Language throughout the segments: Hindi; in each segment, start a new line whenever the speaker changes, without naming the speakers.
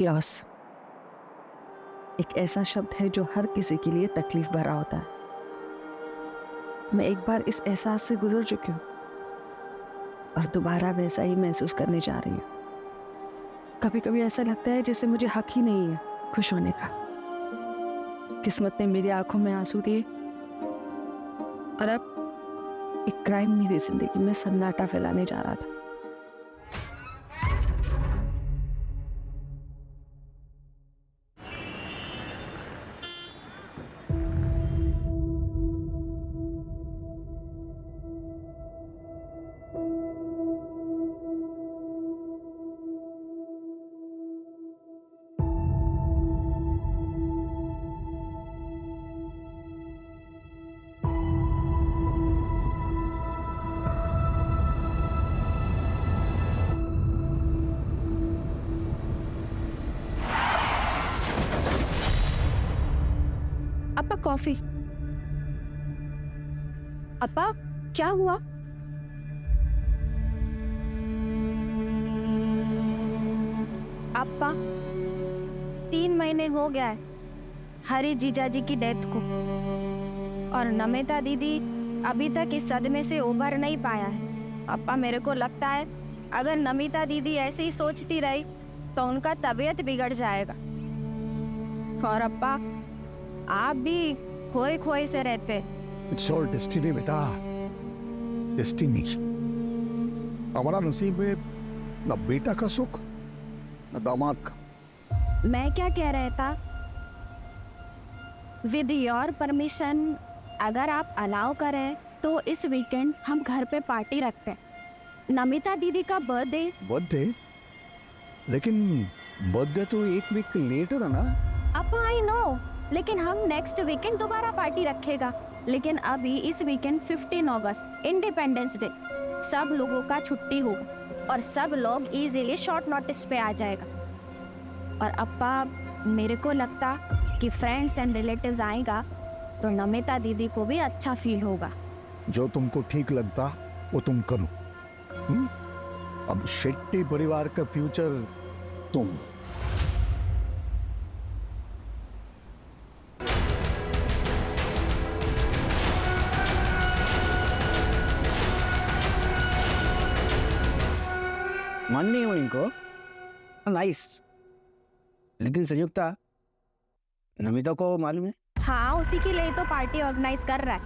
लॉस एक ऐसा शब्द है जो हर किसी के लिए तकलीफ भरा होता है। मैं एक बार इस एहसास से गुजर चुकी हूँ और दोबारा वैसा ही महसूस करने जा रही हूँ। कभी कभी ऐसा लगता है जैसे मुझे हक ही नहीं है खुश होने का। किस्मत ने मेरी आंखों में आंसू दिए और अब एक क्राइम मेरी जिंदगी में सन्नाटा फैलाने जा रहा था।
अपा कॉफी। अपा क्या हुआ? अपा 3 महीने हो गया है हरी जीजाजी की डेथ को और नमिता दीदी अभी तक इस सदमे से उभर नहीं पाया है। अपा मेरे को लगता है अगर नमिता दीदी ऐसे ही सोचती रही तो उनका तबीयत बिगड़ जाएगा। और अपा आप भी खोए खोए से रहते।
इट्स ऑल डेस्टिनी बेटा, डेस्टिनी। हमारा नसीब में न बेटा का सुख न दामाद का।
मैं क्या कह रहा था, विद योर परमिशन अगर आप अलाउ करें तो इस वीकेंड हम घर पे पार्टी रखते हैं। नमिता दीदी का बर्थडे।
बर्थडे? लेकिन बर्थडे तो एक वीक लेटर है ना।
अब आई नो, लेकिन हम नेक्स्ट वीकेंड दोबारा पार्टी रखेगा। लेकिन अभी इस वीकेंड 15 अगस्त इंडिपेंडेंस डे, सब लोगों का छुट्टी होगा और सब लोग इजीली शॉर्ट नोटिस पे आ जाएगा। और अपा मेरे को लगता कि फ्रेंड्स एंड रिलेटिव्स आएगा तो नमिता दीदी को भी अच्छा फील होगा।
जो तुमको ठीक लगता वो तुम करो। अब शेट्टी परिवार का फ्यूचर तुम।
मन नहीं हो इनको। नाइस। लेकिन संयुक्ता, नमिता को मालूम है?
हाँ, उसी के लिए तो पार्टी ऑर्गेनाइज कर रहा है,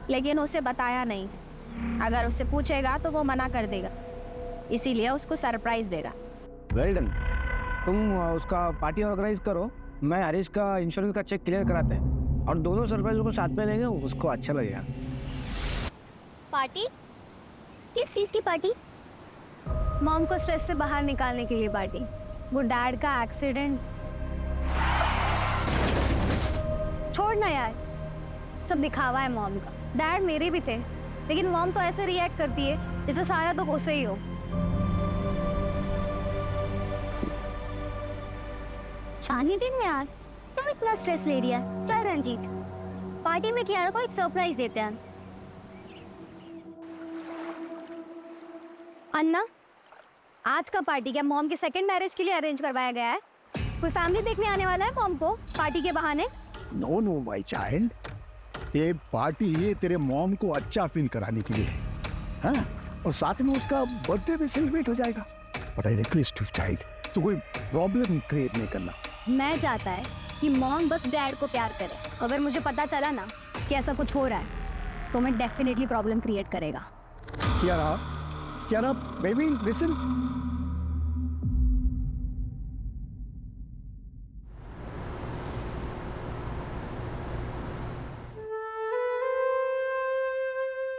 लेकिन उसे बताया नहीं। अगर उससे पूछेगा तो वो मना कर देगा, इसीलिए उसको सरप्राइज देगा।
Well done. तुम उसका पार्टी ऑर्गेनाइज करो, मैं हरीश का इंश्योरेंस का चेक क्लियर कराते हैं और दोनों सरप्राइज को साथ में लेंगे, उसको अच्छा लगेगा।
पार्टी? किस चीज की पार्टी? मॉम को स्ट्रेस से बाहर निकालने के लिए पार्टी। वो डैड का एक्सीडेंट। छोड़ ना यार, सब दिखावा है मॉम का। डैड मेरे भी थे, लेकिन मॉम तो ऐसे रिएक्ट करती है जैसे सारा दुख उसे ही हो। चांदनी दिन में यार क्यों इतना स्ट्रेस ले रही है? चल रंजीत, पार्टी में कियारा को एक सरप्राइज देते हैं। अन्ना, आज का पार्टी क्या मॉम के सेकंड मैरिज के लिए अरेंज करवाया गया है? कोई फैमिली देखने आने वाला है मॉम को पार्टी के बहाने?
नो नो माय चाइल्ड, ये पार्टी ये तेरे मॉम को अच्छा फील कराने के लिए है, हाँ? और साथ में उसका बर्थडे भी सेलिब्रेट हो जाएगा। But I request you child, तो कोई प्रॉब्लम क्रिएट नहीं करना।
मैं चाहता है कि मॉम बस डैड को प्यार करे। अगर मुझे पता चला ना कि ऐसा कुछ हो रहा है तो मैं डेफिनेटली प्रॉब्लम क्रिएट करेगा।
Kiara, baby, listen.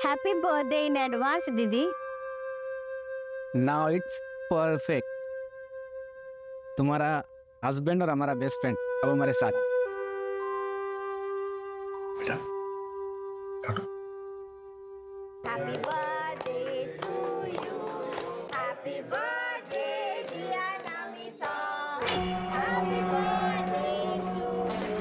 Happy birthday in advance दीदी।
Now it's perfect. तुम्हारा हस्बैंड और हमारा बेस्ट फ्रेंड अब हमारे साथ।
बेटा,
happy birthday to you, happy birthday dear Namita, happy birthday to you.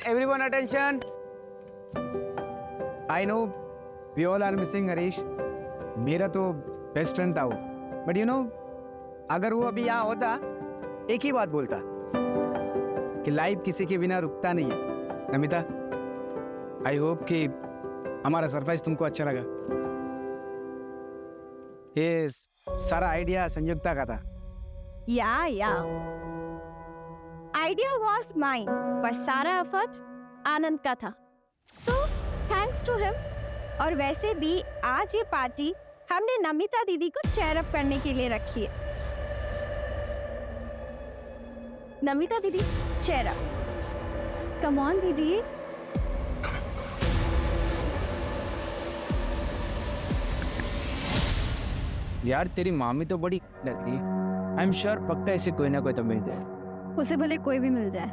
everyone attention. I know we all are missing Harish. मेरा तो बेस्ट फ्रेंड था वो. But you know, अगर वो अभी यहाँ होता, एक ही बात बोलता कि लाइफ किसी के बिना रुकता नहीं है. नमिता, I hope कि हमारा सरप्राइज तुमको अच्छा लगा. ये सारा आइडिया संयुक्ता का था.
Yeah. Idea was mine, पर सारा एफर्ट आनंद का था. So thanks to him. और वैसे भी आज ये पार्टी हमने नमिता दीदी को चेयर अप करने के लिए रखी है. नमिता दीदी चेयर अप. कम ऑन दीदी.
यार तेरी मामी तो बड़ी लगी. आई एम श्योर पक्का ऐसे कोई ना कोई तो मिल जाए.
उसे भले कोई भी मिल जाए,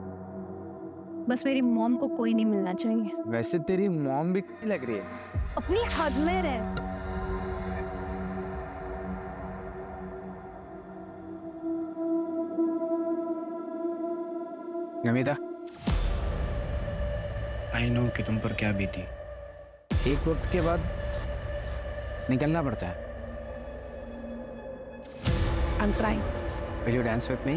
बस मेरी मॉम को कोई नहीं मिलना चाहिए.
वैसे तेरी मॉम भी लग रही है.
अपनी हद में रह.
नमिता, आई नो कि तुम पर क्या बीती. एक वक्त के बाद निकलना पड़ता है.
I'm trying.
Will you dance with me?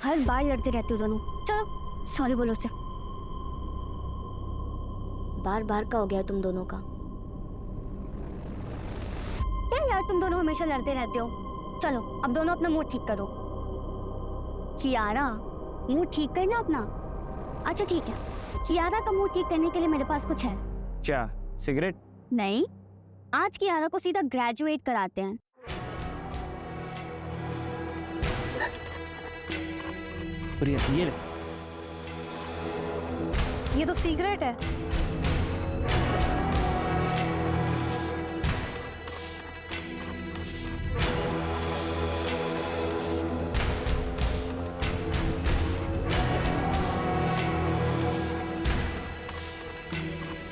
हर बार लड़ते रहते हो दोनों. चलो सॉरी बोलो उसे.
बार बार का हो गया तुम दोनों का.
क्या यार तुम दोनों हमेशा लड़ते रहते हो. चलो अब दोनों अपना मूड ठीक करो. कियारा, मूड ठीक करना अपना. अच्छा ठीक है, कियारा का मूड ठीक करने के लिए मेरे पास कुछ है.
क्या सिगरेट?
नहीं, आज कियारा को सीधा ग्रेजुएट कराते हैं.
प्रिया, ये ले.
ये तो सिगरेट है.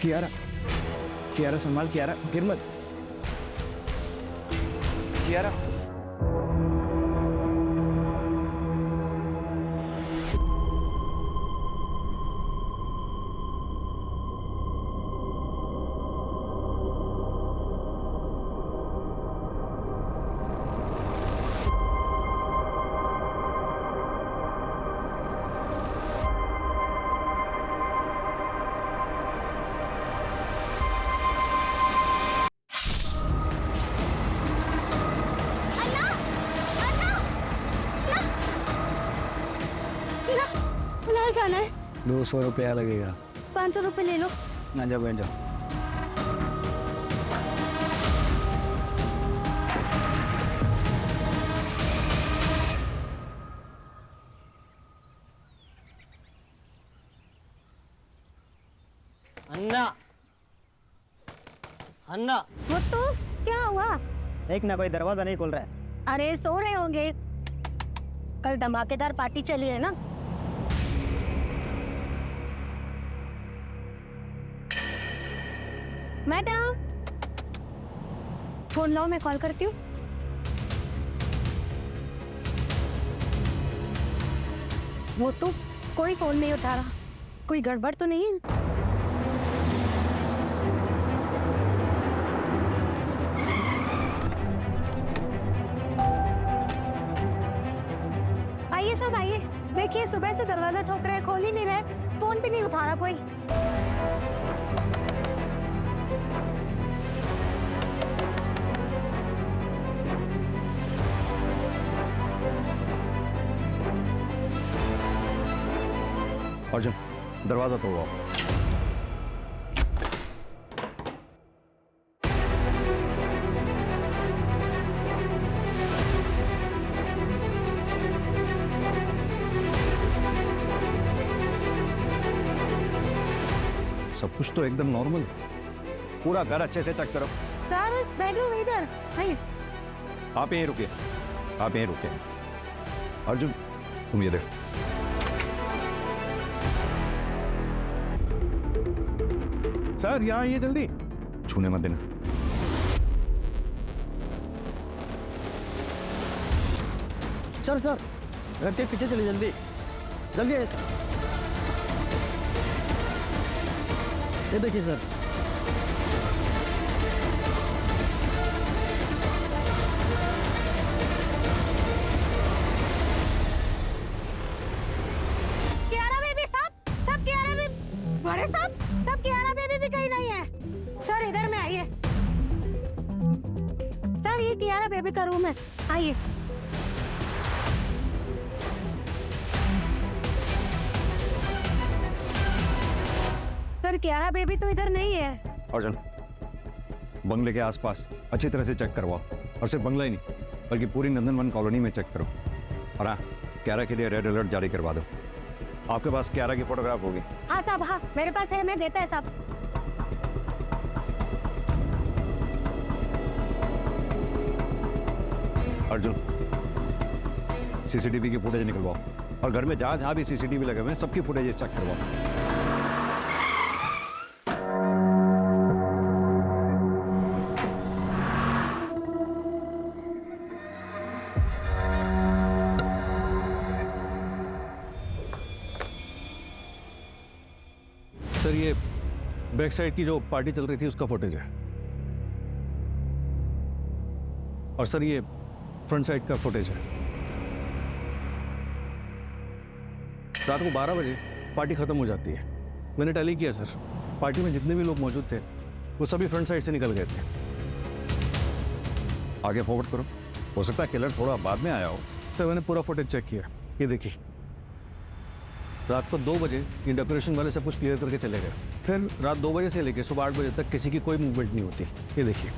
कियारा, कियारा संभाल. कियारा गिर मत. कियारा.
फिलहाल जाना है.
200 रुपया लगेगा.
500 रुपए ले लो.
ना जाओ, बैठ जाओ.
अन्ना, अन्ना,
वो तो क्या हुआ?
देख ना कोई दरवाजा नहीं खुल रहा है.
अरे सो रहे होंगे. कल धमाकेदार पार्टी चली है ना. मैडम, फोन लो, मैं कॉल करती हूँ. वो तो कोई फोन नहीं उठा रहा. कोई गड़बड़ तो नहीं है? आइए सब आइए. देखिए सुबह से दरवाजा ठोक रहे, खोल ही नहीं रहे. फोन भी नहीं उठा रहा कोई.
अर्जुन, दरवाजा तोड़ो. सब कुछ तो एकदम नॉर्मल. पूरा घर अच्छे से चेक करो.
सर बेडरूम इधर. आइए.
आप यहीं रुकिए, आप यहीं रुकिए. अर्जुन, तुम ये देखो.
सर यहाँ आइए जल्दी.
छूने मत देना.
सर सर घर के पीछे चलिए जल्दी जल्दी आइए। ये देखिए सर।
कियारा बेबी सब कियारा बेबी, बड़े सब कियारा बेबी भी कहीं नहीं है। सर इधर में आइए। सर ये कियारा बेबी का रूम है, आइए। सर कियारा बेबी तो इधर नहीं है।
अर्जुन, बंगले के आसपास अच्छी तरह से चेक करवाओ, और सिर्फ बंगला ही नहीं बल्कि पूरी नंदनवन कॉलोनी में चेक करो। और हाँ, क्यारा के लिए रेड अलर्ट जारी करवा दो। आपके पास क्यारा की फोटोग्राफ होगी?
हाँ साहब, हाँ मेरे पास है, मैं देता है साहब।
अर्जुन, सीसीटीवी की फुटेज निकलवाओ, और घर में जहां जहां भी सीसीटीवी लगे हुए हैं सबकी फुटेज चेक करवाओ।
सर ये बैक साइड की जो पार्टी चल रही थी उसका फुटेज है, और सर ये फ्रंट साइड का फुटेज है। रात को 12 बजे पार्टी खत्म हो जाती है। मैंने टैली किया सर, पार्टी में जितने भी लोग मौजूद थे वो सभी फ्रंट साइड से निकल गए थे।
आगे फॉरवर्ड करो, हो सकता है किलर थोड़ा बाद में आया हो।
सर मैंने पूरा फुटेज चेक किया, ये देखिए। रात को 2 बजे ये डेकोरेशन वाले सब कुछ क्लियर करके चले गए। फिर रात 2 बजे से लेकर सुबह 8 बजे तक किसी की कोई मूवमेंट नहीं होती, ये देखिए।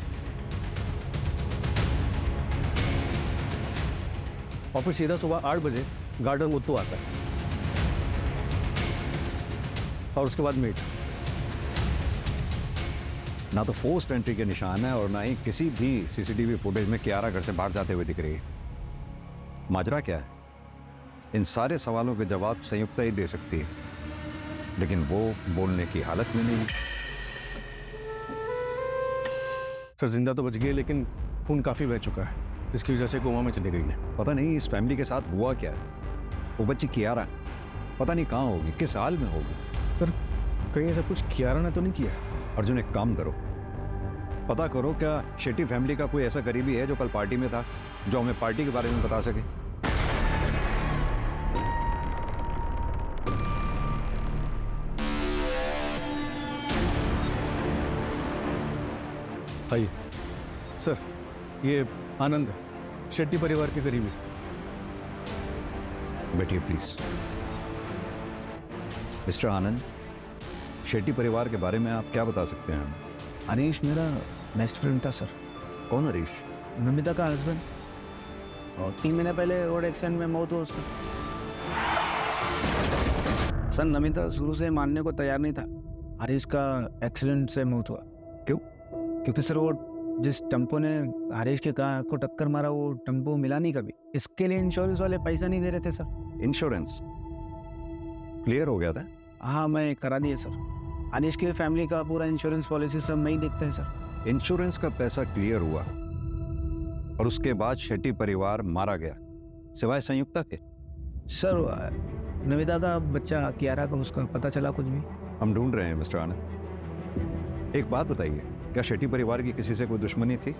और फिर सीधा सुबह 8 बजे गार्डन मुत्तू आता है, और उसके बाद मीट।
ना तो फोर्स्ड एंट्री के निशान है और ना ही किसी भी सीसीटीवी फुटेज में कियारा घर से बाहर जाते हुए दिख रही है। माजरा क्या है? इन सारे सवालों के जवाब संयुक्ता ही दे सकती है, लेकिन वो बोलने की हालत में नहीं।
सर जिंदा तो बच गई, लेकिन खून काफी बह चुका है, इसकी वजह से कोमा में चली गई है।
पता नहीं इस फैमिली के साथ हुआ क्या है। वो बच्ची कियारा पता नहीं कहाँ होगी, किस हाल में होगी।
सर कहीं ऐसा कुछ कियारा ने तो नहीं किया?
अर्जुन, एक काम करो, पता करो क्या शेट्टी फैमिली का कोई ऐसा करीबी है जो कल पार्टी में था, जो हमें पार्टी के बारे में बता सके।
आइए सर, ये आनंद है, शेट्टी परिवार के करीबी।
बैठिए प्लीज। मिस्टर आनंद, शेट्टी परिवार के बारे में आप क्या बता सकते हैं?
हरीश मेरा बेस्ट फ्रेंड था सर।
कौन हरीश?
नमिता का हस्बैंड, और 3 महीने पहले रोड एक्सीडेंट में मौत हुआ उसका। सर नमिता शुरू से मानने को तैयार नहीं था हरीश का एक्सीडेंट से मौत हुआ।
क्यों?
क्योंकि सर वो जिस टेम्पो ने हरीश के कार को टक्कर मारा वो टेम्पो मिला नहीं कभी। इसके लिए इंश्योरेंस वाले पैसा नहीं दे रहे थे सर।
इंश्योरेंस क्लियर हो गया था?
हाँ मैं करा दिया सर। हरीश की फैमिली का पूरा इंश्योरेंस पॉलिसी सब मैं ही देखते हैं सर।
इंश्योरेंस का पैसा क्लियर हुआ और उसके बाद शेट्टी परिवार मारा गया, सिवाय संयुक्ता के?
सर नमिता का बच्चा कियारा का उसका पता चला कुछ भी?
हम ढूंढ रहे हैं मिस्टर आनंद। एक बात बताइए, क्या शेट्टी परिवार की किसी से कोई दुश्मनी थी?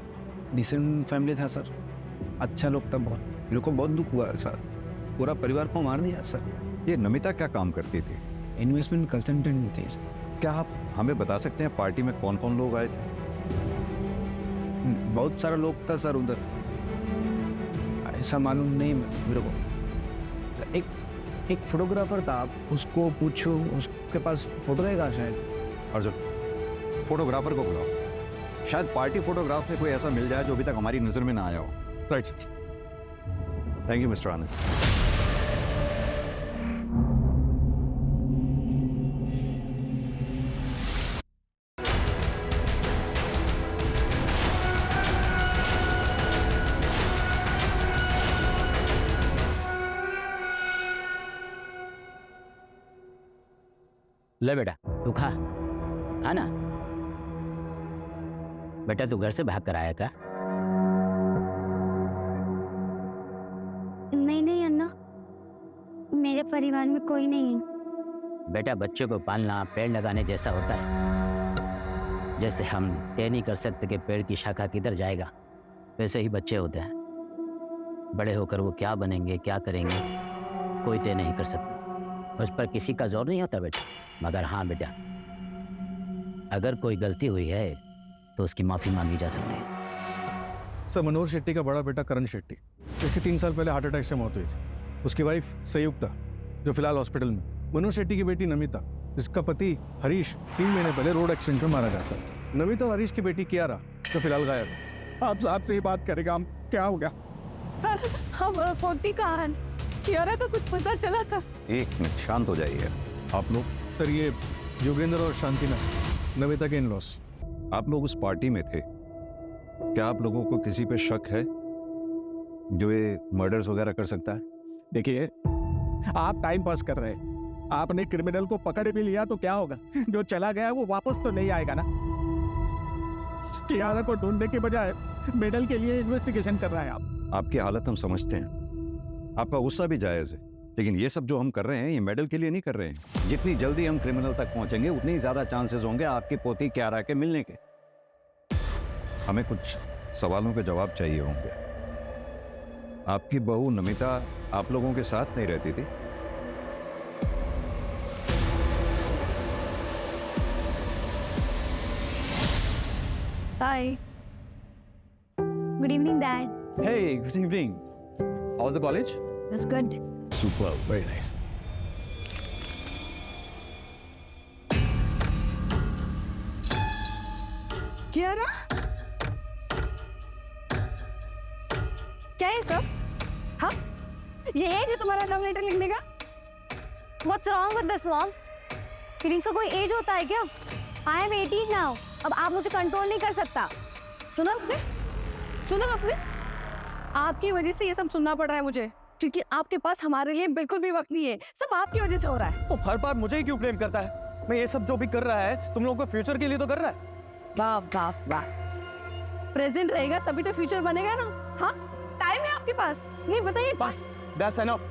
डिसेंट फैमिली था सर, अच्छा लोग था बहुत। मेरे को बहुत दुख हुआ सर, पूरा परिवार को मार दिया सर।
ये नमिता क्या काम करती थी?
इन्वेस्टमेंट कंसल्टेंट थी सर।
क्या आप हमें बता सकते हैं पार्टी में कौन कौन लोग आए थे?
बहुत सारा लोग था सर उधर, ऐसा मालूम नहीं मेरे को। एक फोटोग्राफर था, आप उसको पूछो, उसके पास फोटो रहेगा शायद।
अर्जुन, फोटोग्राफर को बुलाओ, शायद पार्टी फोटोग्राफ में कोई ऐसा मिल जाए जो अभी तक हमारी नजर में ना आया हो।
Right sir.
Thank you mister Anand.
ले बेटा तू खा ना। बेटा तू घर से भाग कर आया क्या?
नहीं परिवार में कोई नहीं है।
बेटा बच्चों को पालना पेड़ लगाने जैसा होता है। जैसे हम तय नहीं कर सकते कि पेड़ की शाखा किधर जाएगा, वैसे ही बच्चे होते हैं। बड़े होकर वो क्या बनेंगे क्या करेंगे कोई तय नहीं कर सकता। उस पर किसी का जोर नहीं होता बेटा। मगर हाँ बेटा, अगर कोई गलती हुई है तो उसकी माफ़ी मांगी जा सकती है।
सर, मनोहर शेट्टी का बड़ा बेटा करण शेट्टी, जिसकी 3 साल पहले हार्ट अटैक से मौत हुई थी। उसकी वाइफ संयुक्ता, जो फिलहाल हॉस्पिटल में। मनोहर शेट्टी की बेटी नमिता, जिसका पति हरीश 3 महीने पहले रोड एक्सीडेंट में मारा जाता है। नमिता और हरीश की बेटी कियारा, जो फिलहाल गायब है।
आप साहब से ही बात करेगा हम, क्या हो गया?
सर हमारा फोटी कहाँ है? कियारा का कुछ पता चला सर?
एक मिनट, शांत हो जाइए आप लोग।
सर, ये योगेंद्र और शांतिना, नमिता के इन-लॉस।
आप लोग उस पार्टी में थे, क्या आप लोगों को किसी पे शक है जो ये मर्डर्स वगैरह कर सकता है?
देखिए, आप टाइम पास कर रहे हैं। आपने क्रिमिनल को पकड़ भी लिया तो क्या होगा? जो चला गया वो वापस तो नहीं आएगा ना। कियारा को ढूंढने के बजाय मेडल के लिए इन्वेस्टिगेशन कर रहा है आप।
आपकी हालत हम समझते हैं, आपका गुस्सा भी जायज़ है, लेकिन ये सब जो हम कर रहे हैं ये मेडल के लिए नहीं कर रहे हैं। जितनी जल्दी हम क्रिमिनल तक पहुंचेंगे उतनी ही ज्यादा चांसेस होंगे आपकी पोती कियारा के मिलने के। हमें कुछ सवालों के जवाब चाहिए होंगे। आपकी बहू नमिता आप लोगों के साथ नहीं रहती थी?
Hi,
good evening dad.
Hey, good evening. How's the college?
It's good.
Super, very nice.
Kiara,
क्या है सब?
हाँ ये है जो तुम्हारा लव लेटर लिखने का?
What's wrong with this mom? Feelings का कोई एज होता है क्या? I am 18 now. अब आप मुझे कंट्रोल नहीं कर सकता।
सुना आपने? आपकी वजह से ये सब सुनना पड़ रहा है मुझे, क्योंकि आपके पास हमारे लिए बिल्कुल भी वक्त नहीं है। सब आपकी वजह से हो रहा है।
तो हर बार मुझे ही क्यों ब्लेम करता है? मैं ये सब जो भी कर रहा है तुम लोगों को फ्यूचर के लिए तो कर रहा है।
वाह वाह वाह, प्रेजेंट रहेगा तभी तो फ्यूचर बनेगा ना। हाँ, टाइम है आपके पास। नहीं बताइए।
बस, that's enough.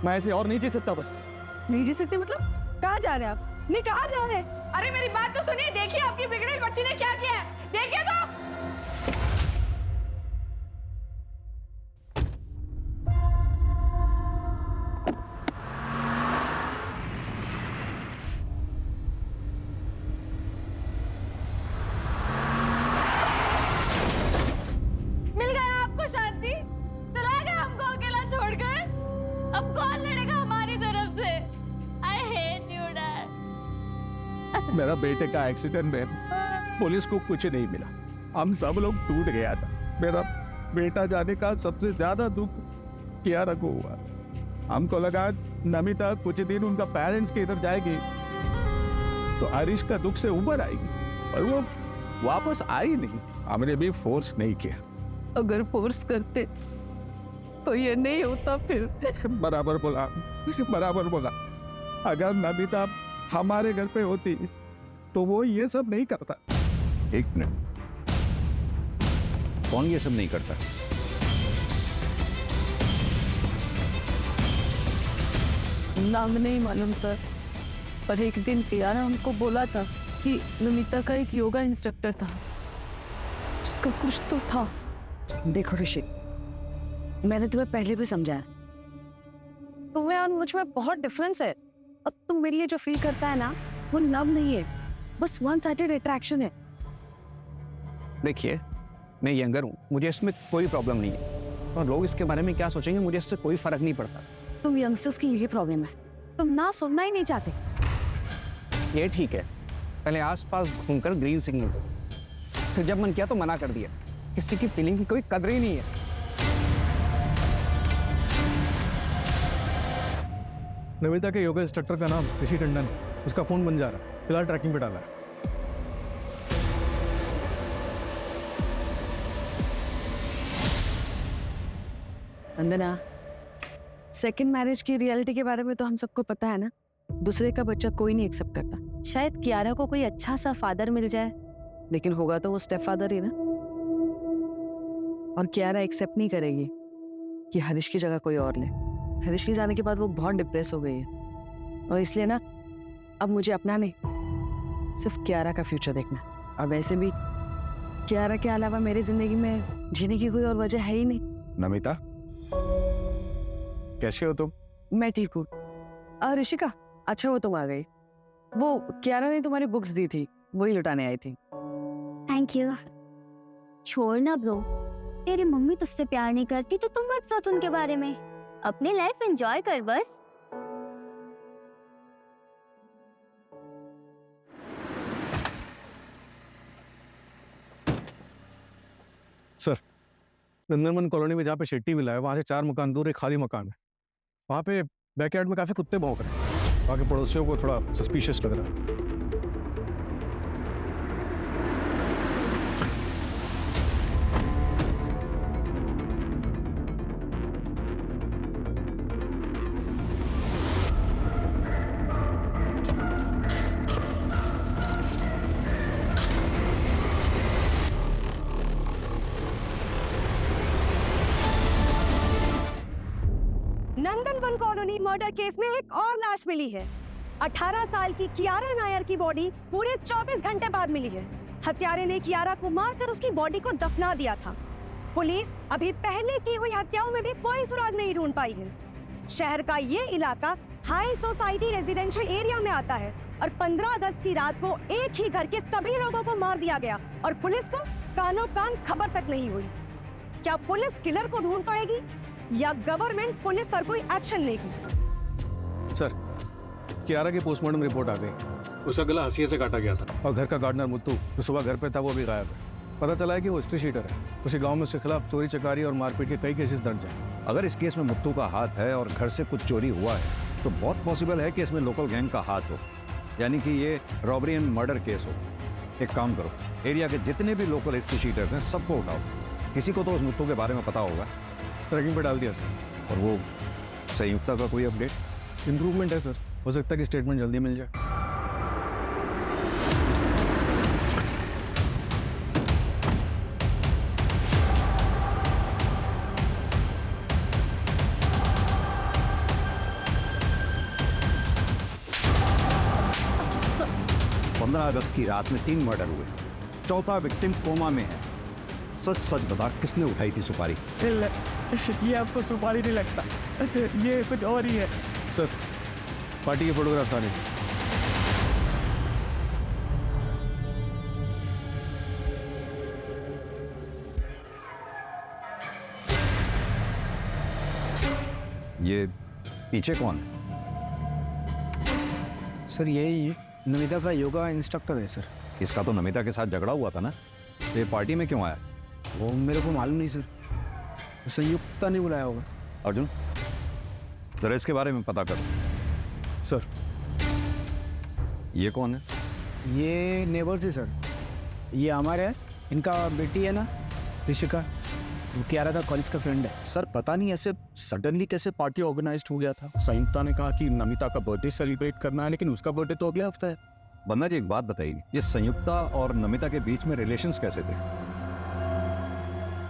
मैं ऐसे और नहीं जी सकता बस।
नहीं जी सकते मतलब? कहाँ जा रहे हैं आप? नहीं, कहाँ जा रहे हैं? अरे मेरी बात तो सुनिए। देखिए आपकी बिगड़ेल बच्ची ने क्या किया है, देखिए तो।
मिल गया आपको शांति? चला गया हमको अकेला छोड़कर? अब कौन लड़ेगा हमारी तरफ से? I hate you, Dad.
मेरा बेटे का एक्सीडेंट में पुलिस को कुछ नहीं मिला। हम सब लोग टूट गया था। मेरा बेटा जाने का सबसे ज्यादा दुख कियारा को हुआ। हमको लगा नमिता कुछ दिन उनका पेरेंट्स के इधर जाएगी तो हरीश का दुख से उबर आएगी, और वो वापस आई नहीं। हमने भी फोर्स नहीं किया।
अगर फोर्स करते तो ये नहीं होता फिर।
बराबर बोला। अगर नमिता हमारे घर पे होती तो वो ये सब नहीं करता।
एक मिनट, कौन ये सब नहीं करता?
नाम नहीं मालूम सर, पर एक दिन कियारा हमको बोला था कि नमिता का एक योगा इंस्ट्रक्टर था, उसका कुछ तो था। देखो ऋषि, मैंने तुम्हें पहले भी समझाया, तुम्हें और मुझ में बहुत डिफरेंस है। अब तुम मेरे लिए जो फील करता है ना, वो लव नहीं है, बस वन साइडेड अट्रैक्शन है।
देखिए, मैं यंगर हूँ, मुझे इसमें कोई प्रॉब्लम नहीं है, और लोग इसके बारे में क्या सोचेंगे मुझे इससे कोई फर्क नहीं पड़ता।
तुम यंगस्टर्स की यही प्रॉब्लम है, तुम ना सुनना ही नहीं चाहते।
ये ठीक है, पहले आसपास घूमकर ग्रीन सिग्नल दो, फिर जब मन किया तो मना कर दिया। किसी की फीलिंग की कोई कदर ही नहीं है।
नमिता के योगा इंस्ट्रक्टर का नाम ऋषि टंडन, उसका फोन बन जा रहा है, फिलहाल ट्रैकिंग पे डाला है।
वंदना, सेकंड मैरिज की रियलिटी के बारे में तो हम सबको पता है ना। दूसरे का बच्चा कोई नहीं एक्सेप्ट करता। शायद कियारा को कोई अच्छा सा फादर मिल जाए, लेकिन होगा तो वो स्टेप फादर ही ना। और कियारा एक्सेप्ट नहीं करेगी कि हरीश की जगह कोई और ले। हरीश के जाने के बाद वो बहुत डिप्रेस हो गई है, और इसलिए ना अब मुझे अपना नहीं, सिर्फ कियारा का फ्यूचर देखना है। और वैसे भी कियारा के अलावा मेरी जिंदगी में जीने की कोई और वजह है ही नहीं।
नमिता, कैसे हो तुम?
मैं ठीक हूँ। ऋषिका, अच्छा वो तुम आ गई। वो कियारा ने तुम्हारी बुक्स दी थी, वही लुटाने आई थी।
Thank you. छोड़ ना ब्रो, तेरी मम्मी तुझसे प्यार नहीं करती तो तुम मत सोच उनके बारे में, अपनी लाइफ एंजॉय कर बस।
सर, नंदनवन कॉलोनी में जहाँ पे शेट्टी विला है, वहाँ से 4 मकान दूर एक खाली मकान है। वहाँ पे बैकयार्ड में काफी कुत्ते भौंक रहे हैं। वहाँ के पड़ोसियों को थोड़ा सस्पिशियस लग रहा है।
नंदनवन कॉलोनी मर्डर केस में एक और लाश मिली है। 18 साल की कियारा नायर की बॉडी पूरे 24 घंटे बाद मिली है। हत्यारे ने कियारा को मारकर उसकी बॉडी को दफना दिया था। पुलिस अभी पहले की हुई हत्याओं में भी कोई सुराग नहीं ढूंढ पाई है। शहर का ये इलाका हाई सोसाइटी रेजिडेंशियल एरिया में आता है और 15 अगस्त की रात को एक ही घर के सभी लोगों को मार दिया गया और पुलिस को कानो कान खबर तक नहीं हुई। क्या पुलिस किलर को ढूंढ पाएगी या गवर्नमेंट पुलिस पर कोई एक्शन लेगी?
सर, कियारा की पोस्टमार्टम रिपोर्ट आ गई। उसका गला हंसिया से काटा गया था और घर का गार्डनर मुत्तू जो सुबह घर पे था वो भी गायब है। पता चला है कि वो हिस्ट्री शीटर है। उसी गांव में उसके खिलाफ चोरी चकारी और मारपीट के कई केसेस दर्ज हैं।
अगर इस केस में मुत्तू का हाथ है और घर से कुछ चोरी हुआ है तो बहुत पॉसिबल है कि इसमें लोकल गैंग का हाथ हो, यानी कि ये रॉबरी एंड मर्डर केस हो। एक काम करो, एरिया के जितने भी लोकल हिस्ट्री शीटर्स हैं सबको उठाओ। किसी को तो उस मुत्तू के बारे में पता होगा।
ट्रैकिंग पे डाल दिया सर।
और वो संयुक्ता का कोई अपडेट?
इम्प्रूवमेंट है सर, हो सकता है कि स्टेटमेंट जल्दी मिल जाए।
अगस्त की रात में 3 मर्डर हुए, चौथा विक्टिम कोमा में है। सच सच बता, किसने उठाई थी सुपारी?
ये आपको सुपारी नहीं लगता, ये कुछ और ही है।
सर, पार्टी के फोटोग्राफ्स आ रहे हैं।
ये पीछे कौन है?
सर, यही नमिता का योगा इंस्ट्रक्टर है सर।
इसका तो नमिता के साथ झगड़ा हुआ था ना, तो ये पार्टी में क्यों आया?
वो मेरे को मालूम नहीं सर, संयुक्ता ने बुलाया होगा।
अर्जुन, जरा इसके बारे में पता करो।
सर,
ये कौन है?
ये नेबर्स है सर। ये हमारे है, इनका बेटी है ना ऋषिका, वो कियारा का कॉलेज का फ्रेंड है।
सर, पता नहीं ऐसे सडनली कैसे पार्टी ऑर्गेनाइज्ड हो गया था। संयुक्ता ने कहा कि नमिता का बर्थडे सेलिब्रेट करना है, लेकिन उसका बर्थडे तो अगले हफ्ते है।
बंदा जी, एक बात बताइए, ये संयुक्ता और नमिता के बीच में रिलेशंस कैसे थे?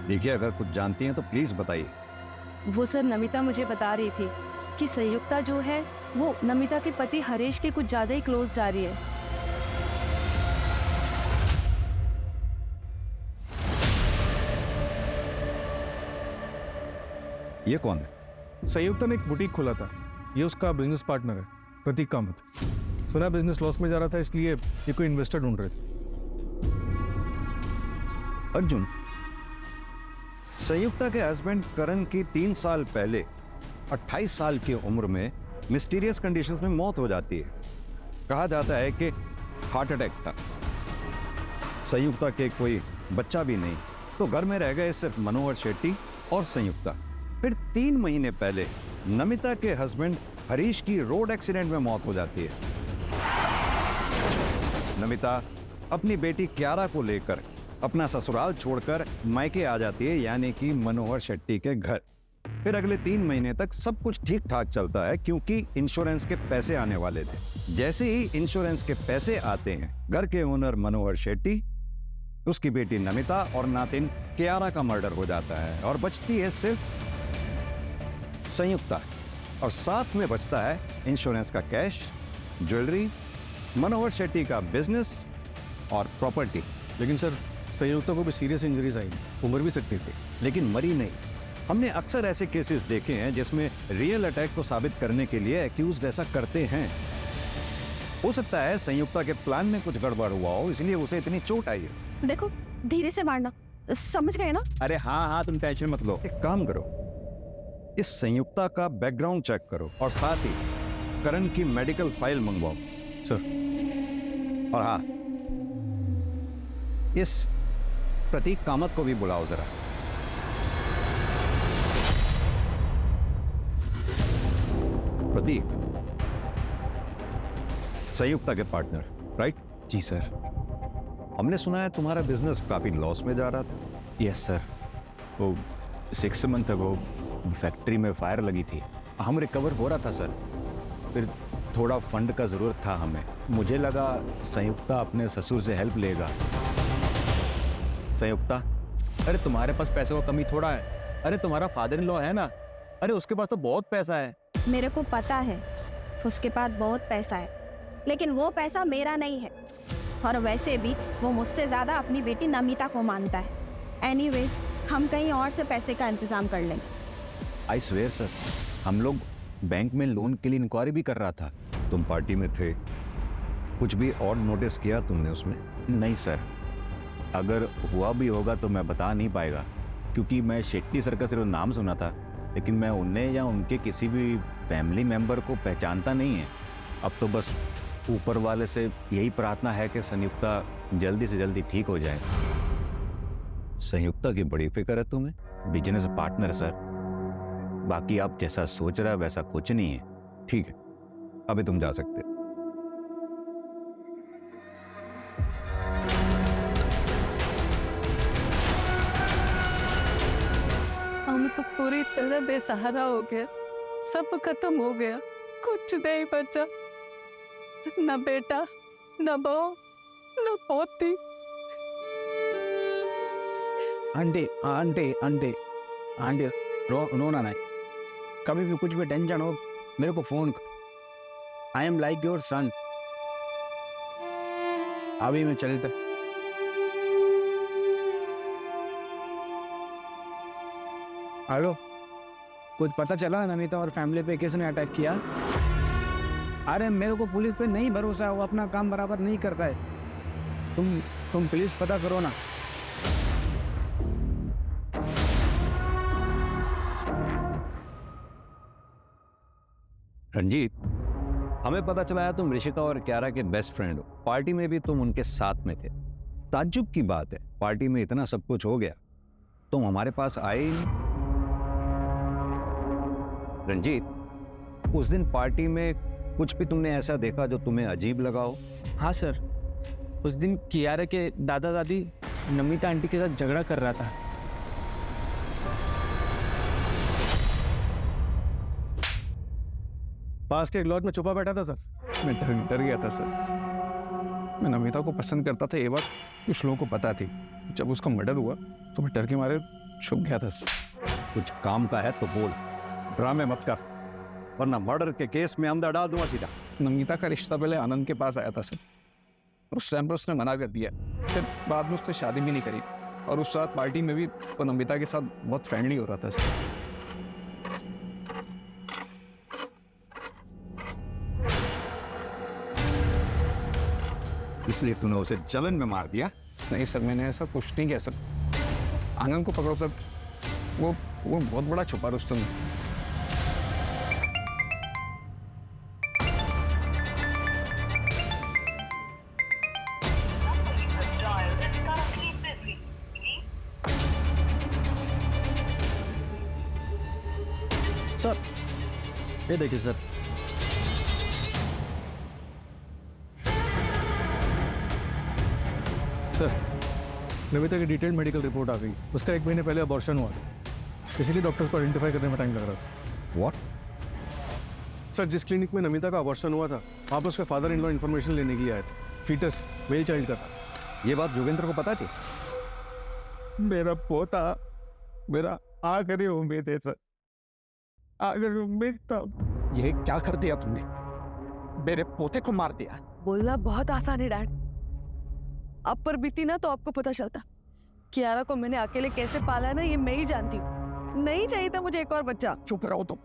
देखिए, अगर कुछ जानती हैं तो प्लीज बताइए।
वो सर, नमिता मुझे बता रही थी कि संयुक्ता जो है वो नमिता के पति हरीश के कुछ ज्यादा ही क्लोज जा रही है।
ये कौन है?
संयुक्ता ने एक बुटीक खोला था, ये उसका बिजनेस पार्टनर है, प्रतीक कामत। सुना बिजनेस लॉस में जा रहा था, इसलिए ये कोई इन्वेस्टर ढूंढ रहे थे।
अर्जुन, संयुक्ता के हस्बैंड करण की 3 साल पहले 28 साल की उम्र में मिस्टीरियस कंडीशंस में मौत हो जाती है। कहा जाता है कि हार्ट अटैक था। संयुक्ता के कोई बच्चा भी नहीं, तो घर में रह गए सिर्फ मनोहर शेट्टी और संयुक्ता। फिर 3 महीने पहले नमिता के हस्बैंड हरीश की रोड एक्सीडेंट में मौत हो जाती है। नमिता अपनी बेटी कियारा को लेकर अपना ससुराल छोड़कर मायके आ जाती है, यानी कि मनोहर शेट्टी के घर। फिर अगले 3 महीने तक सब कुछ ठीक ठाक चलता है, क्योंकि इंश्योरेंस के पैसे आने वाले थे। जैसे ही इंश्योरेंस के पैसे आते हैं, घर के ओनर मनोहर शेट्टी, उसकी बेटी नमिता और नातिन कियारा का मर्डर हो जाता है और बचती है सिर्फ संयुक्ता। और साथ में बचता है इंश्योरेंस का कैश, ज्वेलरी, मनोहर शेट्टी का बिजनेस और प्रॉपर्टी।
लेकिन सर संयुक्ता को भी सीरियस इंजरीज आई, वो मर भी सकती थी।
लेकिन मरी नहीं। हमने अक्सर ऐसे केसेस देखे हैं जिसमें रियल अटैक को साबित करने के लिए एक्यूज्ड ऐसा करते हैं। हो सकता है संयुक्ता के प्लान में कुछ गड़बड़ हुआ हो, इसलिए उसे इतनी चोट आई है।
देखो धीरे से मारना, समझ गए ना?
अरे हाँ हाँ, तुम टेंशन मत लो। एक काम करो, इस संयुक्ता का बैकग्राउंड चेक करो और साथ ही करण की मेडिकल फाइल मंगवाओ।
सर।
और हाँ, इस प्रतीक कामत को भी बुलाओ जरा। प्रतीक, संयुक्ता के पार्टनर, राइट?
जी सर।
हमने सुना है तुम्हारा बिजनेस काफी लॉस में जा रहा था।
यस सर, वो 6 मंथ अगो फैक्ट्री में फायर लगी थी। हम रिकवर हो रहा था सर, फिर थोड़ा फंड का ज़रूरत था हमें। मुझे लगा संयुक्ता अपने ससुर से हेल्प लेगा। संयुक्ता, अरे तुम्हारे पास पैसों का कमी थोड़ा है। अरे तुम्हारा फादर इन लॉ है ना, अरे उसके पास तो बहुत पैसा है।
मेरे को पता है उसके पास बहुत पैसा है, लेकिन वो पैसा मेरा नहीं है। और वैसे भी वो मुझसे ज़्यादा अपनी बेटी नमिता को मानता है। एनीवेज, हम कहीं और से पैसे का इंतज़ाम कर लेंगे।
आई स्वेयर सर, हम लोग बैंक में लोन के लिए इंक्वायरी भी कर रहा था।
तुम पार्टी में थे, कुछ भी और नोटिस किया तुमने उसमें?
नहीं सर, अगर हुआ भी होगा तो मैं बता नहीं पाएगा, क्योंकि मैं शेट्टी सर का सिर्फ नाम सुना था, लेकिन मैं उन्हें या उनके किसी भी फैमिली मेंबर को पहचानता नहीं है। अब तो बस ऊपर वाले से यही प्रार्थना है कि संयुक्ता जल्दी से जल्दी ठीक हो जाए।
संयुक्ता की बड़ी फिक्र है तुम्हें।
बिजनेस पार्टनर सर, बाकी आप जैसा सोच रहे हैं वैसा कुछ नहीं है।
ठीक है, अभी तुम जा सकते हो।
हम तो पूरी तरह बेसहारा हो गया, सब खत्म हो गया, कुछ नहीं बचा, न बेटा, न बहू, न पोती।
आंटी आंटी आंटी आंटी, रोना नहीं। कभी भी कुछ भी टेंशन हो मेरे को phone. I am like your son. अभी मैं चलता। हेलो, कुछ पता चला नमिता और फैमिली पे किसने अटैक किया? अरे मेरे को पुलिस पे नहीं भरोसा है, वो अपना काम बराबर नहीं करता है। तुम प्लीज पता करो ना।
रंजीत, हमें पता चला है तुम ऋषिका और क्यारा के बेस्ट फ्रेंड हो। पार्टी में भी तुम उनके साथ में थे। ताज्जुब की बात है, पार्टी में इतना सब कुछ हो गया, तुम हमारे पास आए ही नहीं। रंजीत, उस दिन पार्टी में कुछ भी तुमने ऐसा देखा जो तुम्हें अजीब लगा हो?
हाँ सर, उस दिन कियारा के दादा दादी नमिता आंटी के साथ झगड़ा कर रहा था।
पास के एक लॉज में छुपा बैठा था सर।
मैं डर गया था सर। मैं नमिता को पसंद करता था, ये बात कुछ लोगों को पता थी। जब उसका मर्डर हुआ तो मैं डर के मारे छुप गया था सर।
कुछ काम का है तो बोल, ड्रामे मत कर, वरना मर्डर के केस में अंदर डाल दूंगा सीधा।
नमिता का रिश्ता पहले आनंद के पास आया था सर, और उस टाइम पर उसने मना कर दिया। फिर बाद में उसने शादी भी नहीं करी, और उस रात पार्टी में भी वो नमिता के साथ बहुत फ्रेंडली हो रहा था सर।
इसलिए तूने उसे जलन में मार दिया?
नहीं सर, मैंने ऐसा कुछ नहीं किया सर। आनंद को पकड़ो सर, वो बहुत बड़ा छुपा रुस्तम है।
सर ये देखिए सर, सर नमिता की डिटेल्ड मेडिकल रिपोर्ट आ गई। उसका 1 महीने पहले अबॉर्शन हुआ था, इसीलिए डॉक्टर्स को आइडेंटिफाई करने में टाइम लग रहा था।
व्हाट?
सर, जिस क्लिनिक में नमिता का अबॉर्शन हुआ था वहाँ पर उसके फादर इन लॉ इन्फॉर्मेशन लेने के लिए आए थे। फीटस मेल चाइल्ड का था।
ये बात जोगेंद्र को पता थी?
मेरा पोता मेरा आखिरी उम्मीद है सर, आखिरी उम्मीद था। ये क्या कर दिया तुमने? मेरे पोते को मार दिया।
बोलना बहुत आसान है डैड, आप पर बीती ना तो आपको पता चलता। कियारा को मैंने अकेले कैसे पाला है ना, ये मैं ही जानती हूँ। नहीं चाहिए था मुझे एक और बच्चा।
चुप रहो तुम।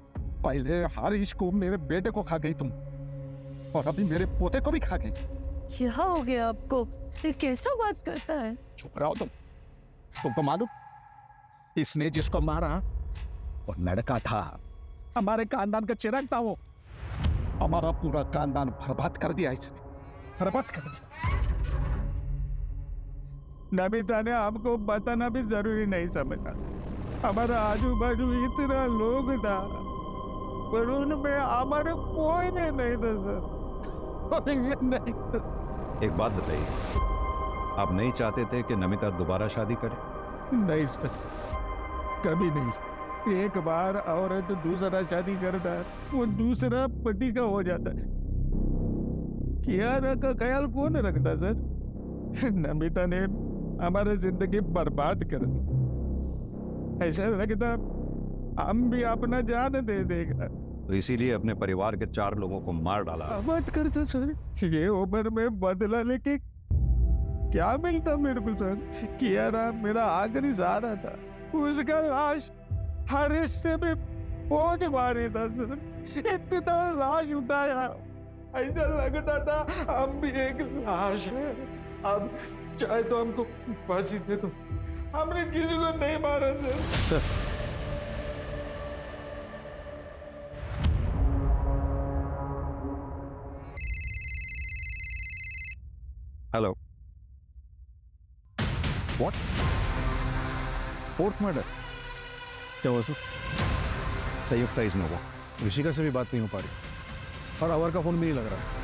पहले हारिश को, मेरे बेटे को खा गई तुम, और अभी मेरे पोते को भी खा गई।
क्या हो गया आपको? ये कैसा बात करता है?
चुप रहो तुम। तुमको मालूम, इसने जिसको मारा वो लड़का था, हमारे खानदान का चिराग था। वो हमारा पूरा खानदान बर्बाद कर दिया इसने, बर्बाद कर दिया।
नमिता ने हमको बताना भी जरूरी नहीं समझा। हमारा आजू बाजू इतना लोग था, पर उनमें हमारे कोई नहीं था सर। नहीं।
एक बात बताइए, आप नहीं चाहते थे कि नमिता दोबारा शादी करे?
नहीं सर, कभी नहीं। एक बार औरत दूसरा शादी करता है, वो दूसरा पति का हो जाता है। कियारा का ख्याल कौन रखता सर? नमिता ने हमारी जिंदगी बर्बाद कर दी। ऐसा लगता हम भी अपना जान दे देगा।
तो इसीलिए अपने परिवार के 4 लोगों को मार डाला।
मत करता सर, ये उम्र में बदला लेके क्या मिलता मेरे को सर? कियारा मेरा आखिरी सहारा था, उसका लाश हारिस से भी बहुत मारे था सर। इतना लाश उठाया, ऐसा लगता था हम भी एक लाश है। अब चाहे तो हमको फांसी दे दो, हमने किसी को नहीं मारा sir.
Hello, what? 4th murder?
क्या हुआ सर?
संयुक्ता इज नोवा।
ऋषिका से भी बात नहीं हो पा रही, और अवर का फोन भी नहीं लग रहा है।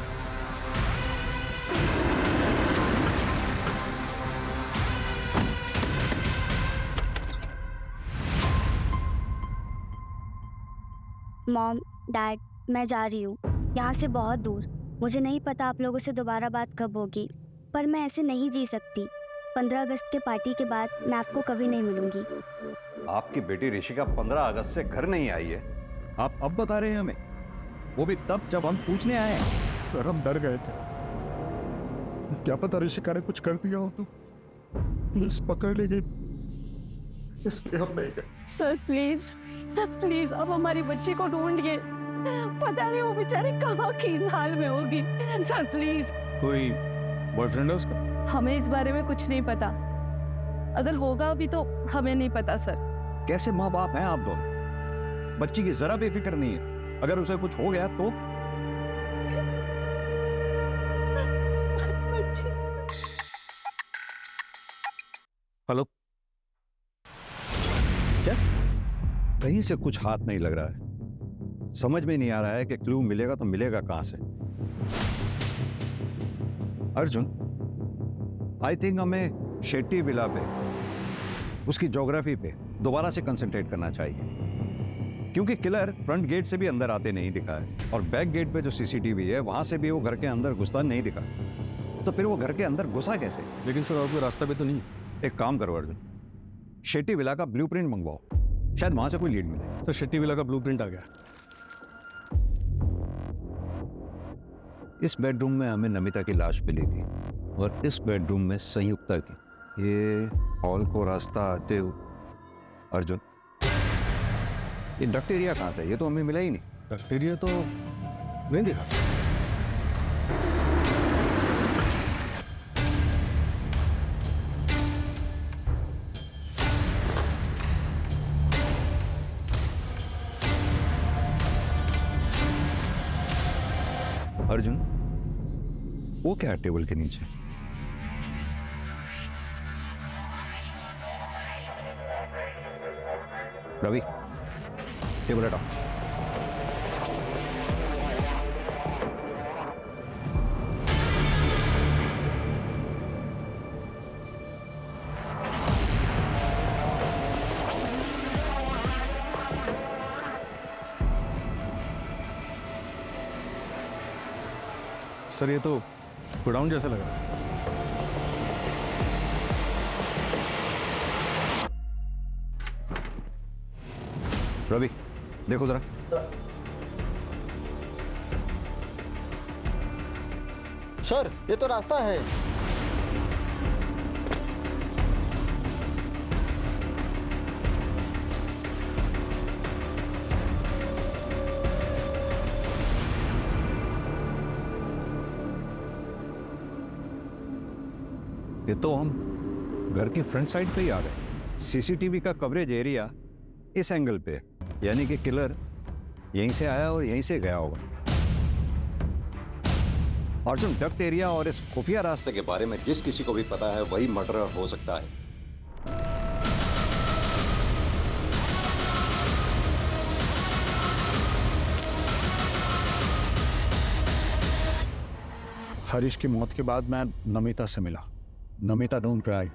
मॉम, डैड, मैं जा रही हूँ यहाँ से बहुत दूर। मुझे नहीं पता आप लोगों से दोबारा बात कब होगी, पर मैं ऐसे नहीं जी सकती। 15 अगस्त के पार्टी के बाद मैं आपको कभी नहीं मिलूंगी।
आपकी बेटी ऋषिका 15 अगस्त से घर नहीं आई है, आप अब बता रहे हैं हमें? वो भी तब जब हम पूछने आए हैं।
सर हम डर गए थे, क्या पता ऋषिका ने कुछ कर दिया हो तो पुलिस पकड़ लेगी, इसलिए हम नहीं गए।
सर प्लीज प्लीज, अब हमारी बच्ची को ढूंढिए। पता नहीं वो बेचारी कहाँ की हाल में होगी। Sir please.
कोई बॉयफ्रेंड है उसका?
हमें इस बारे में कुछ नहीं पता, अगर होगा भी तो हमें नहीं पता सर।
कैसे माँ बाप हैं आप दोनों? बच्ची की जरा भी फिक्र नहीं है, अगर उसे कुछ हो गया तो? हेलो, क्या? कहीं से कुछ हाथ नहीं लग रहा है, समझ में नहीं आ रहा है कि क्लू मिलेगा तो मिलेगा कहां से। अर्जुन, आई थिंक हमें शेट्टी विला पे, उसकी ज्योग्राफी पे दोबारा से कंसंट्रेट करना चाहिए, क्योंकि किलर फ्रंट गेट से भी अंदर आते नहीं दिखा है, और बैक गेट पे जो सीसीटीवी है वहां से भी वो घर के अंदर घुसता नहीं दिखा, तो फिर वो घर के अंदर घुसा कैसे?
लेकिन सर और कोई रास्ता भी तो नहीं।
एक काम करो अर्जुन, शेट्टी विला का ब्लूप्रिंट मंगवाओ, शायद वहां से कोई लीड मिले।
सर शेट्टी विला का ब्लूप्रिंट आ गया।
इस बेडरूम में हमें नमिता की लाश मिली थी, और इस बेडरूम में संयुक्ता की। ये हॉल को रास्ता आते हुए, अर्जुन ये डक्ट एरिया कहाँ था? ये तो हमें मिला ही नहीं।
डक्ट एरिया तो नहीं दिखा।
अर्जुन, वो क्या है टेबल के नीचे? रवि, टेबल हटाओ।
सर ये तो गोडाउन जैसा लग रहा है।
रवि देखो जरा।
सर ये तो रास्ता है।
ये तो हम घर की फ्रंट साइड पे ही आ गए। सीसीटीवी का कवरेज एरिया इस एंगल पे, यानी कि किलर यहीं से आया और यहीं से गया होगा। अर्जुन, डक्ट एरिया और इस खुफिया रास्ते के बारे में जिस किसी को भी पता है वही मर्डरर हो सकता है।
हरीश की मौत के बाद मैं नमिता से मिला। Namita, don't cry.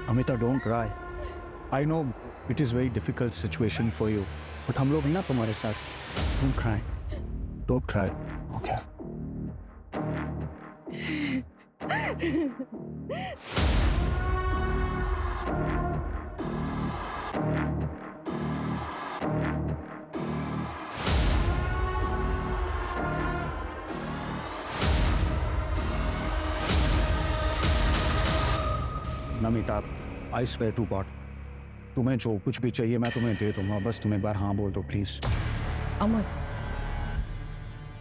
Namita, don't cry. I know it is very difficult situation for you, but हम लोग हैं ना तुम्हारे साथ। Don't cry, don't cry, okay? Namita, I swear to God, तुम्हें जो कुछ भी चाहिए मैं तुम्हें दे दूंगा, बस तुम एक बार हाँ बोल दो प्लीज।
अमर,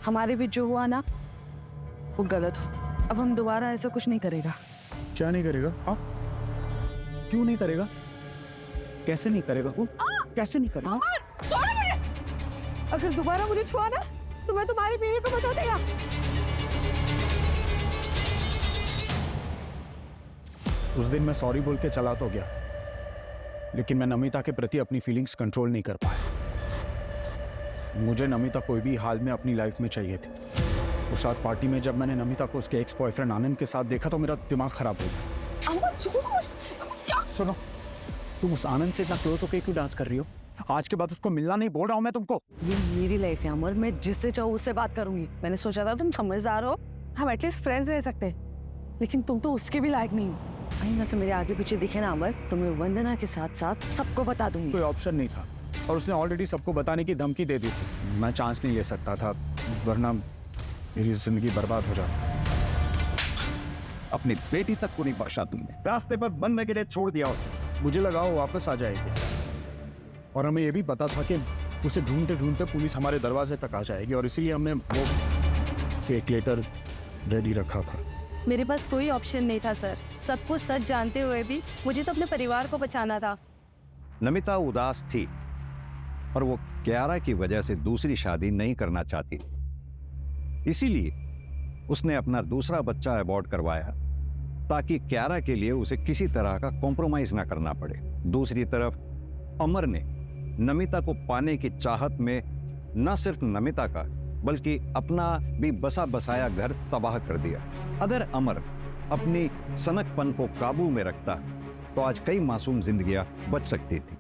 हमारे बीच जो हुआ ना वो गलत हो। अब हम दोबारा ऐसा कुछ नहीं करेगा।
क्या नहीं करेगा? हाँ, क्यों नहीं करेगा? कैसे नहीं करेगा वो? कैसे नहीं करेगा?
छोड़ो मुझे! अगर दोबारा मुझे छुआ ना तो मैं तुम्हारी बीवी को बता देगा।
उस दिन मैं सॉरी बोल के चला तो गया, लेकिन मैं नमिता के प्रति अपनी फीलिंग्स कंट्रोल नहीं कर पाया। मुझे नमिता कोई भी हाल में अपनी लाइफ में चाहिए थी। उस रात पार्टी में जब मैंने नमिता को उसके एक्स बॉयफ्रेंड आनंद के साथ देखा तो मेरा दिमाग खराब हो गया। सुनो, तुम उस आनंद से इतना क्लोज होकर क्यों डांस कर रही हो? आज के बाद उसको मिलना नहीं बोल रहा हूँ मैं तुमको।
ये मेरी लाइफ है अमर, मैं जिससे चाहूँ उससे बात करूंगी। मैंने सोचा था तुम समझदार हो, हम एटलीस्ट फ्रेंड्स रह सकते, लेकिन तुम तो उसके भी लायक नहीं हो। कहीं से मेरे आगे पीछे दिखे ना अमर, तो मैं वंदना के साथ साथ सबको बता दूंगी।
कोई ऑप्शन नहीं था और उसने ऑलरेडी सबको बताने की धमकी दे दी थी। मैं चांस नहीं ले सकता था, वरना मेरी जिंदगी बर्बाद हो जाती।
अपनी बेटी तक को नहीं बख्शा तुमने, रास्ते पर बनने के लिए छोड़ दिया उसे।
मुझे लगा वो वापस आ जाएगी और हमें ये भी पता था कि उसे ढूंढते ढूंढते पुलिस हमारे दरवाजे तक आ जाएगी, और इसीलिए हमने वो फेक लेटर रेडी रखा था।
मेरे पास कोई ऑप्शन नहीं था सर। सब कुछ सच जानते हुए भी मुझे तो अपने परिवार को बचाना था।
नमिता उदास थी और वो क्यारा की वजह से दूसरी शादी नहीं करना चाहती, इसीलिए उसने अपना दूसरा बच्चा अबॉर्ट करवाया ताकि क्यारा के लिए उसे किसी तरह का कॉम्प्रोमाइज ना करना पड़े। दूसरी तरफ अमर ने नमिता को पाने की चाहत में न सिर्फ नमिता का बल्कि अपना भी बसा बसाया घर तबाह कर दिया। अगर अमर अपनी सनकपन को काबू में रखता तो आज कई मासूम जिंदगियां बच सकती थी।